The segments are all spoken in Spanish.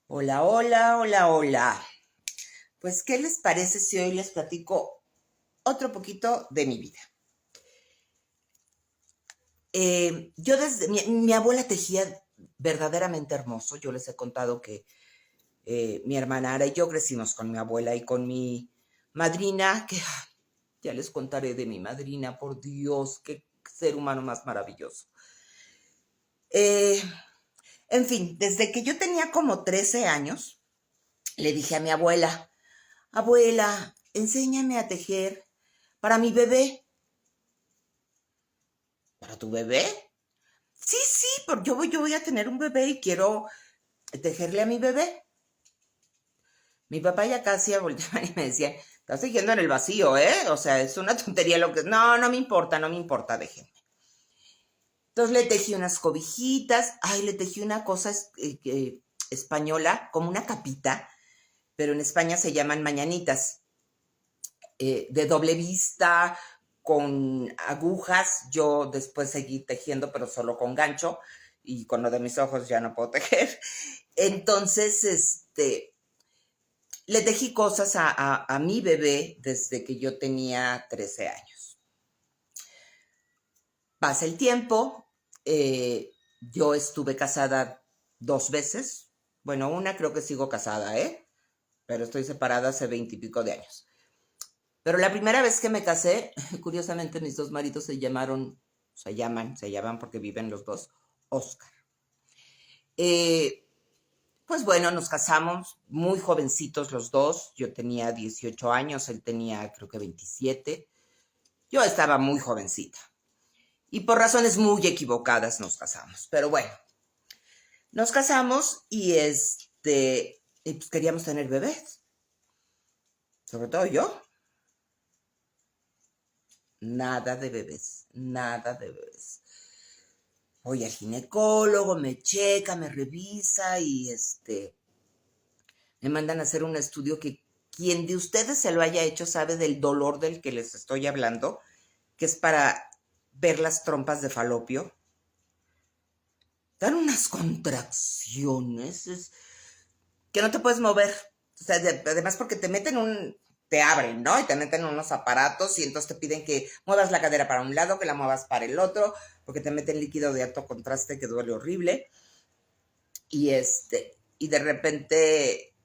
Hola, hola, hola, hola. Pues, ¿qué les parece si hoy les platico otro poquito de mi vida? Yo desde mi abuela tejía verdaderamente hermoso. Yo les he contado que mi hermana Ara y yo crecimos con mi abuela y con mi madrina, que ya les contaré de mi madrina, por Dios, qué ser humano más maravilloso. Eh, en fin, desde que yo tenía como 13 años, le dije a mi abuela, abuela, enséñame a tejer para mi bebé. ¿Para tu bebé? Sí, sí, porque yo voy a tener un bebé y quiero tejerle a mi bebé. Mi papá ya casi volteaba y me decía, estás tejiendo en el vacío, ¿eh? O sea, es una tontería lo que... No, no me importa, no me importa, déjenme. Entonces le tejí unas cobijitas, ay, le tejí una cosa española, como una capita, pero en España se llaman mañanitas, de doble vista, con agujas. Yo después seguí tejiendo, pero solo con gancho, y con lo de mis ojos ya no puedo tejer. Entonces, le tejí cosas a mi bebé desde que yo tenía 13 años. Pasa el tiempo, yo estuve casada 2 veces. Bueno, una creo que sigo casada, ¿eh? Pero estoy separada hace 20 y pico de años. Pero la primera vez que me casé, curiosamente mis dos maridos se llaman porque viven los dos, Oscar. Eh, pues bueno, nos casamos muy jovencitos los dos. Yo tenía 18 años, él tenía creo que 27. Yo estaba muy jovencita. Y por razones muy equivocadas nos casamos. Pero bueno, nos casamos y pues queríamos tener bebés. Sobre todo yo. Nada de bebés, nada de bebés. Voy al ginecólogo, me checa, me revisa y me mandan a hacer un estudio que quien de ustedes se lo haya hecho sabe del dolor del que les estoy hablando, que es para ver las trompas de falopio. Dan unas contracciones que no te puedes mover. O sea, además porque te abren, ¿no? Y te meten unos aparatos y entonces te piden que muevas la cadera para un lado, que la muevas para el otro, porque te meten líquido de alto contraste que duele horrible. Y de repente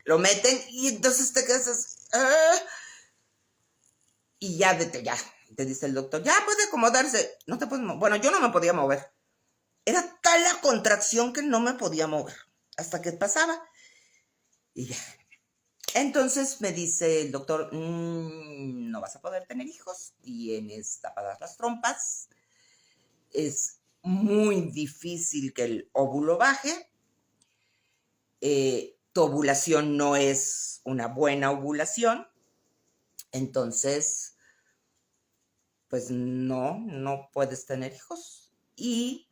lo meten y entonces te quedas así, ¡ah! Y ya, te dice el doctor, ya puede acomodarse, no te puedes mover. Bueno, yo no me podía mover. Era tal la contracción que no me podía mover, hasta que pasaba. Y ya. Entonces me dice el doctor, no vas a poder tener hijos, tienes tapadas las trompas, es muy difícil que el óvulo baje, tu ovulación no es una buena ovulación, entonces, pues no puedes tener hijos. Y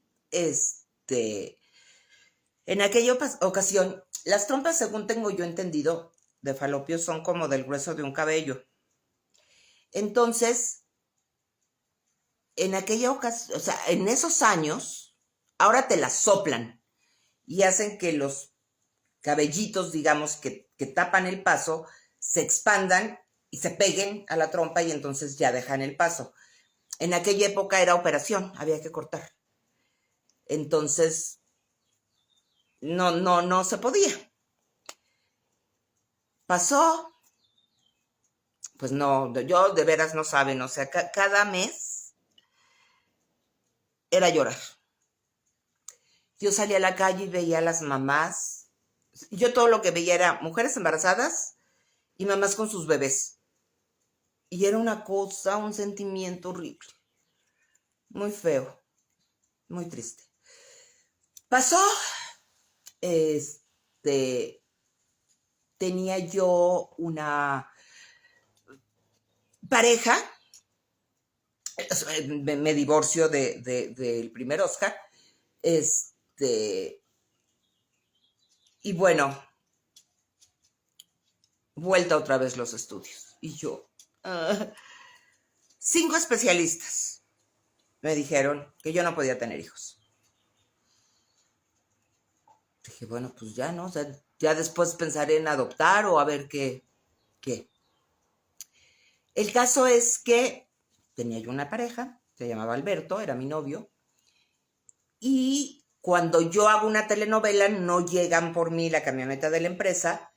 en aquella ocasión, las trompas, según tengo yo entendido, de falopio son como del grueso de un cabello. Entonces, en aquella ocasión, o sea, en esos años, ahora te las soplan y hacen que los cabellitos, digamos, que tapan el paso, se expandan y se peguen a la trompa y entonces ya dejan el paso. En aquella época era operación, había que cortar. Entonces, no se podía. Pasó, pues no, yo de veras no saben, o sea, cada mes era llorar. Yo salía a la calle y veía a las mamás. Yo todo lo que veía era mujeres embarazadas y mamás con sus bebés. Y era una cosa, un sentimiento horrible, muy feo, muy triste. Pasó, este, tenía yo una pareja, me divorcio del primer Oscar, y bueno, vuelta otra vez los estudios. Y yo, 5 especialistas me dijeron que yo no podía tener hijos. Dije, bueno, pues ya, ¿no? O sea, ya después pensaré en adoptar o a ver qué. El caso es que tenía yo una pareja, se llamaba Alberto, era mi novio, y cuando yo hago una telenovela no llegan por mí la camioneta de la empresa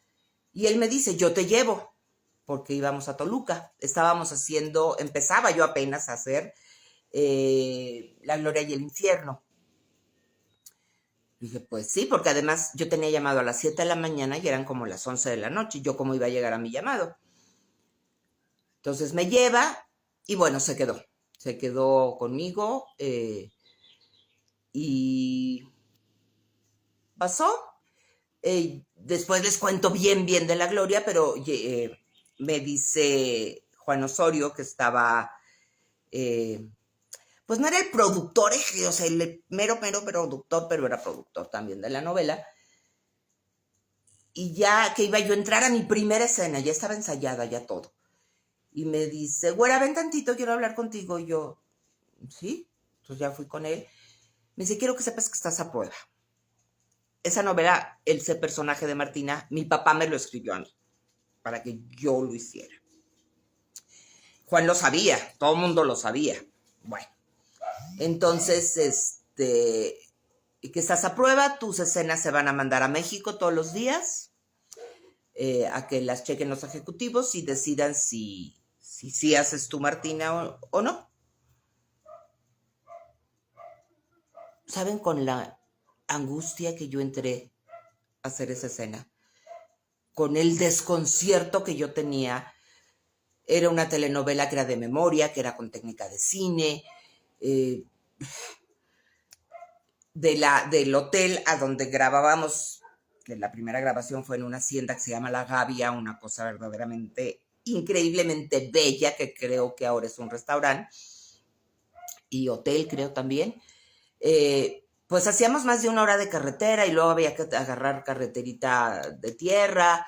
y él me dice, yo te llevo, porque íbamos a Toluca. Empezaba yo apenas a hacer La Gloria y el Infierno. Dije, pues sí, porque además yo tenía llamado a las 7 de la mañana y eran como las 11 de la noche. Yo cómo iba a llegar a mi llamado. Entonces me lleva y bueno, se quedó. Se quedó conmigo y pasó. Después les cuento bien de La Gloria, pero me dice Juan Osorio que estaba, pues no era el productor, o sea, el mero productor, pero era productor también de la novela. Y ya que iba yo a entrar a mi primera escena, ya estaba ensayada, ya todo. Y me dice, güera, ven tantito, quiero hablar contigo. Y yo, ¿sí? Entonces ya fui con él. Me dice, quiero que sepas que estás a prueba. Esa novela, ese personaje de Martina, mi papá me lo escribió a mí, para que yo lo hiciera. Juan lo sabía, todo el mundo lo sabía. Bueno, entonces, que estás a prueba, tus escenas se van a mandar a México todos los días, a que las chequen los ejecutivos y decidan si haces tú, Martina, o no. ¿Saben con la angustia que yo entré a hacer esa escena? Con el desconcierto que yo tenía. Era una telenovela que era de memoria, que era con técnica de cine, del hotel a donde grabábamos, que la primera grabación fue en una hacienda que se llama La Gavia, una cosa verdaderamente increíblemente bella, que creo que ahora es un restaurante, y hotel creo también. Pues hacíamos más de 1 hora de carretera y luego había que agarrar carreterita de tierra.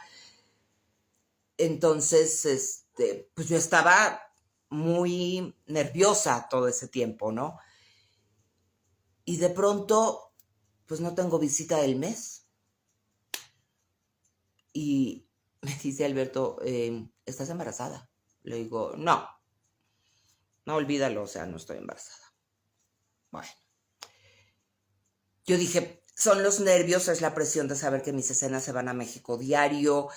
Entonces, pues yo estaba muy nerviosa todo ese tiempo, ¿no? Y de pronto, pues no tengo visita del mes. Y me dice Alberto, ¿estás embarazada? Le digo, no, olvídalo, o sea, no estoy embarazada. Bueno, yo dije, son los nervios, es la presión de saber que mis escenas se van a México diario,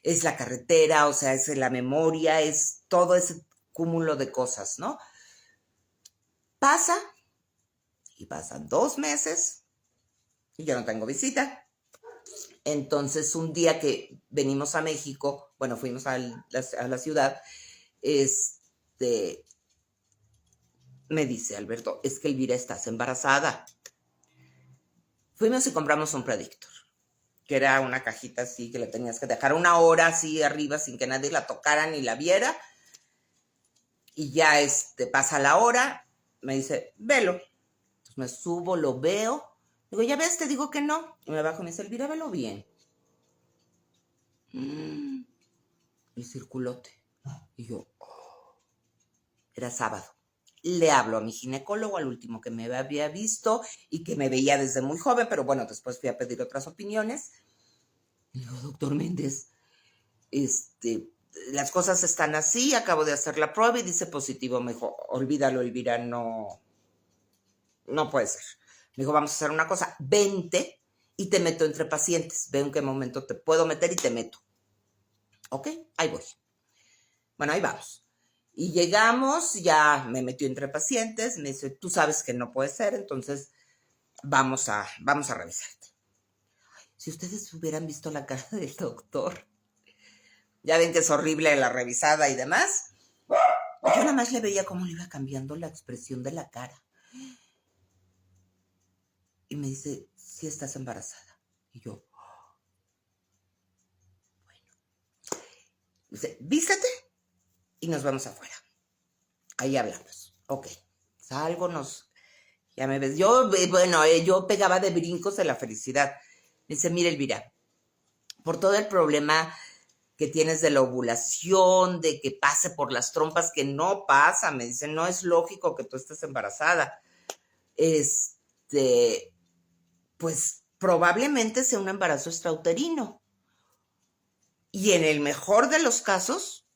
es la carretera, o sea, es la memoria, es todo ese cúmulo de cosas, ¿no? Pasa, y pasan 2 meses, y yo no tengo visita. Entonces, un día que venimos a México, bueno, fuimos a la ciudad, me dice Alberto, es que Elvira, estás embarazada. Fuimos y compramos un Predictor, que era una cajita así que le tenías que dejar 1 hora así arriba sin que nadie la tocara ni la viera. Y ya pasa la hora, me dice, velo. Entonces me subo, lo veo. Digo, ya ves, te digo que no. Y me bajo y me dice, Elvira, velo bien. Y circulote. Y yo, era sábado. Le hablo a mi ginecólogo, al último que me había visto y que me veía desde muy joven, pero bueno, después fui a pedir otras opiniones. Y le digo, doctor Méndez, las cosas están así, acabo de hacer la prueba y dice positivo. Me dijo, olvídalo, Elvira, no puede ser. Me dijo, vamos a hacer una cosa, vente y te meto entre pacientes. Ve en qué momento te puedo meter y te meto. Ok, ahí voy. Bueno, ahí vamos. Y llegamos, ya me metió entre pacientes, me dice, tú sabes que no puede ser, entonces vamos a revisarte. Si ustedes hubieran visto la cara del doctor, ya ven que es horrible la revisada y demás. Yo nada más le veía cómo le iba cambiando la expresión de la cara. Y me dice, sí estás embarazada. Y yo, bueno. Dice, vístete y nos vamos afuera. Ahí hablamos. Ok. Salgo, ya me ves. Yo pegaba de brincos de la felicidad. Me dice, mira, Elvira, por todo el problema que tienes de la ovulación, de que pase por las trompas, que no pasa, me dice, no es lógico que tú estés embarazada. Pues probablemente sea un embarazo extrauterino. Y en el mejor de los casos,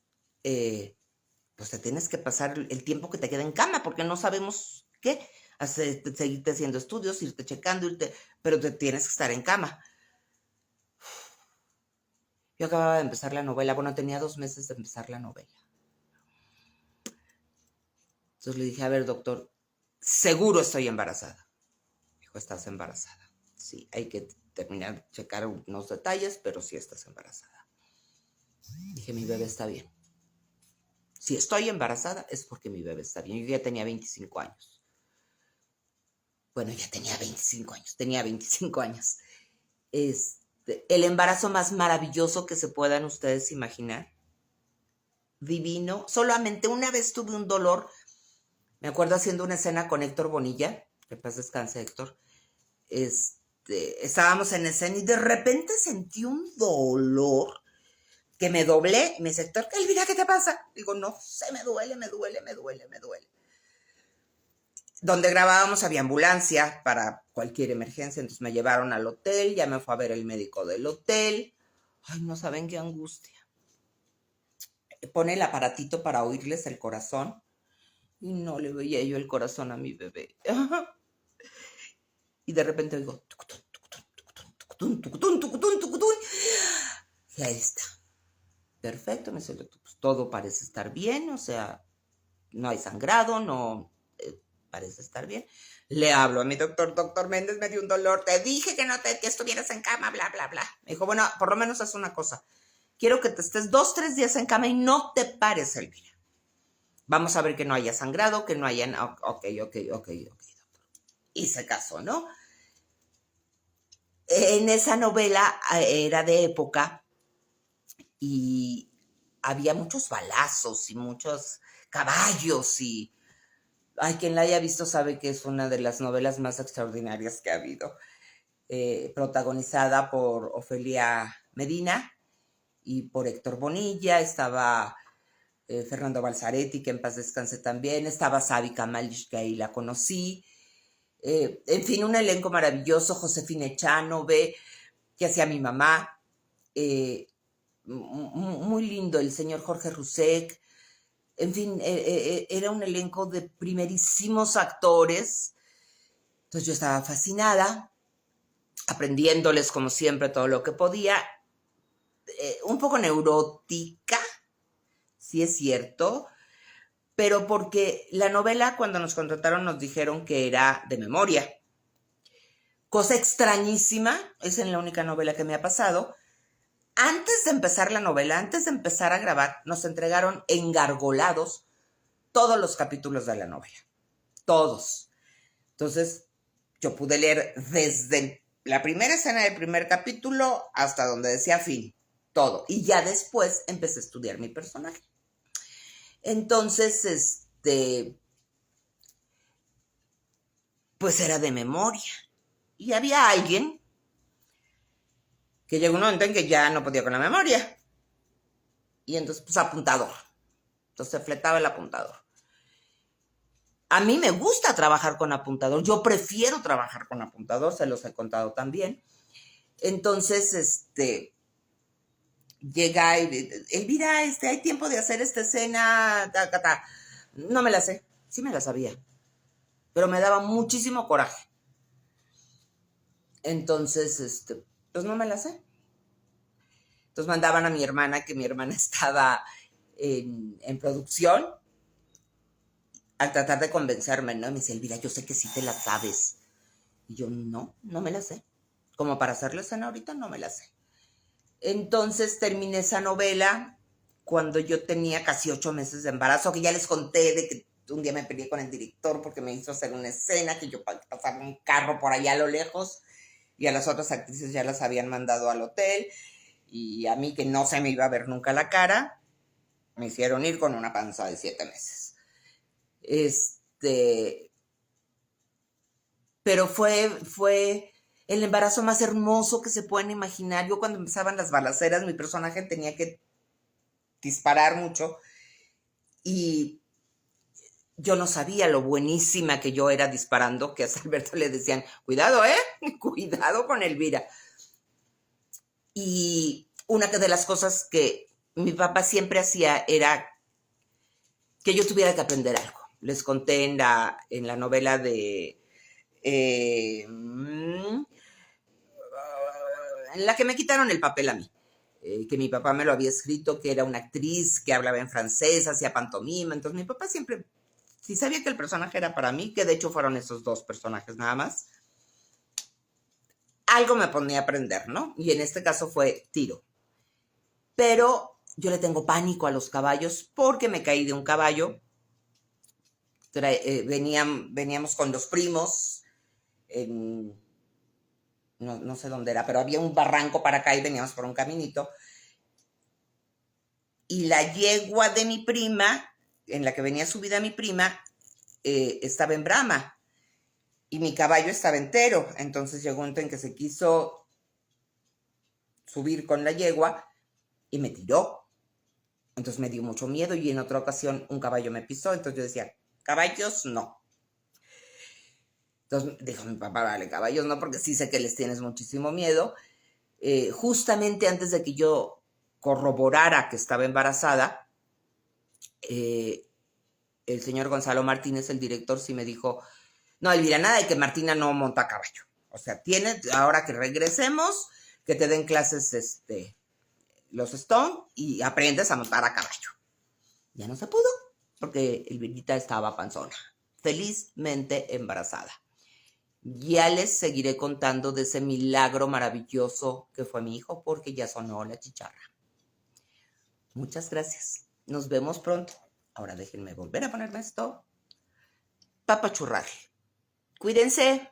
pues te tienes que pasar el tiempo que te queda en cama, porque no sabemos qué. Seguirte haciendo estudios, irte checando, pero te tienes que estar en cama. Yo acababa de empezar la novela, bueno, tenía 2 meses de empezar la novela. Entonces le dije, a ver, doctor, seguro estoy embarazada. Dijo, estás embarazada. Sí, hay que terminar de checar unos detalles, pero sí estás embarazada. Dije, mi bebé está bien. Si estoy embarazada es porque mi bebé está bien. Yo ya tenía 25 años. Bueno, ya tenía 25 años. Tenía 25 años. El embarazo más maravilloso que se puedan ustedes imaginar. Divino. Solamente una vez tuve un dolor. Me acuerdo haciendo una escena con Héctor Bonilla. Que paz descanse, Héctor. Estábamos en escena y de repente sentí un dolor que me doblé. Y me dice, Héctor, Elvira, ¿qué te pasa? Digo, no sé, me duele. Donde grabábamos había ambulancia para cualquier emergencia, entonces me llevaron al hotel, ya me fue a ver el médico del hotel. Ay, no saben qué angustia. Pone el aparatito para oírles el corazón y no le veía yo el corazón a mi bebé. Y de repente oigo, y ahí está. Perfecto, me dice el doctor, pues todo parece estar bien, o sea, no hay sangrado, no parece estar bien. Le hablo a mi doctor Méndez, me dio un dolor, te dije que que estuvieras en cama, bla, bla, bla. Me dijo, bueno, por lo menos haz una cosa, quiero que te estés 2, 3 días en cama y no te pares, Elvira. Vamos a ver que no haya sangrado, que no haya... Ok, doctor. Hice caso, ¿no? En esa novela era de época y había muchos balazos y muchos caballos y... Ay, quien la haya visto sabe que es una de las novelas más extraordinarias que ha habido. Protagonizada por Ofelia Medina y por Héctor Bonilla. Estaba Fernando Balzaretti, que en paz descanse también. Estaba Sabi Kamalish, que ahí la conocí. En fin, un elenco maravilloso. Josefina Echanove, que hacía mi mamá. Muy lindo. El señor Jorge Rusek. En fin, era un elenco de primerísimos actores. Entonces yo estaba fascinada, aprendiéndoles como siempre todo lo que podía. Un poco neurótica, sí es cierto, pero porque la novela cuando nos contrataron nos dijeron que era de memoria. Cosa extrañísima, es en la única novela que me ha pasado. Antes de empezar la novela, antes de empezar a grabar, nos entregaron engargolados todos los capítulos de la novela. Todos. Entonces, yo pude leer desde la primera escena del primer capítulo hasta donde decía fin, todo. Y ya después empecé a estudiar mi personaje. Entonces, pues era de memoria. Y había alguien que llegó un momento en que ya no podía con la memoria. Y entonces, pues apuntador. Entonces fletaba el apuntador. A mí me gusta trabajar con apuntador. Yo prefiero trabajar con apuntador, se los he contado también. Entonces, llega y, Elvira, hay tiempo de hacer esta escena, No me la sé, sí me la sabía, pero me daba muchísimo coraje. Entonces, pues no me la sé. Entonces mandaban a mi hermana, que mi hermana estaba en producción, a tratar de convencerme, ¿no? Y me dice, Elvira, yo sé que sí te la sabes. Y yo, no me la sé. Como para hacer la escena ahorita, no me la sé. Entonces terminé esa novela cuando yo tenía casi 8 meses de embarazo, que ya les conté de que un día me peleé con el director porque me hizo hacer una escena, que yo pasaba un carro por allá a lo lejos y a las otras actrices ya las habían mandado al hotel y a mí, que no se me iba a ver nunca la cara, me hicieron ir con una panza de 7 meses. Pero fue el embarazo más hermoso que se pueden imaginar. Yo cuando empezaban las balaceras, mi personaje tenía que disparar mucho y yo no sabía lo buenísima que yo era disparando, que a Alberto le decían, cuidado, cuidado con Elvira. Y una de las cosas que mi papá siempre hacía era que yo tuviera que aprender algo. Les conté en la novela de... en la que me quitaron el papel a mí, que mi papá me lo había escrito, que era una actriz que hablaba en francés, hacía pantomima. Entonces mi papá siempre, sí sabía que el personaje era para mí, que de hecho fueron esos dos personajes nada más. Algo me ponía a aprender, ¿no? Y en este caso fue tiro. Pero yo le tengo pánico a los caballos porque me caí de un caballo. Veníamos con los primos en, no sé dónde era, pero había un barranco para acá y veníamos por un caminito. Y la yegua de mi prima, en la que venía subida mi prima, estaba en brama y mi caballo estaba entero. Entonces llegó un tren que se quiso subir con la yegua y me tiró. Entonces me dio mucho miedo y en otra ocasión un caballo me pisó. Entonces yo decía, caballos no. Entonces dijo mi papá, vale, caballos no, porque sí sé que les tienes muchísimo miedo. Justamente antes de que yo corroborara que estaba embarazada, el señor Gonzalo Martínez, el director, sí me dijo, no, Elvira, nada de que Martina no monta a caballo. O sea, tiene, ahora que regresemos, que te den clases los Stone y aprendes a montar a caballo. Ya no se pudo, porque Elvirita estaba panzona, felizmente embarazada. Ya les seguiré contando de ese milagro maravilloso que fue mi hijo, porque ya sonó la chicharra. Muchas gracias. Nos vemos pronto. Ahora déjenme volver a ponerme esto para apachurrar. Cuídense.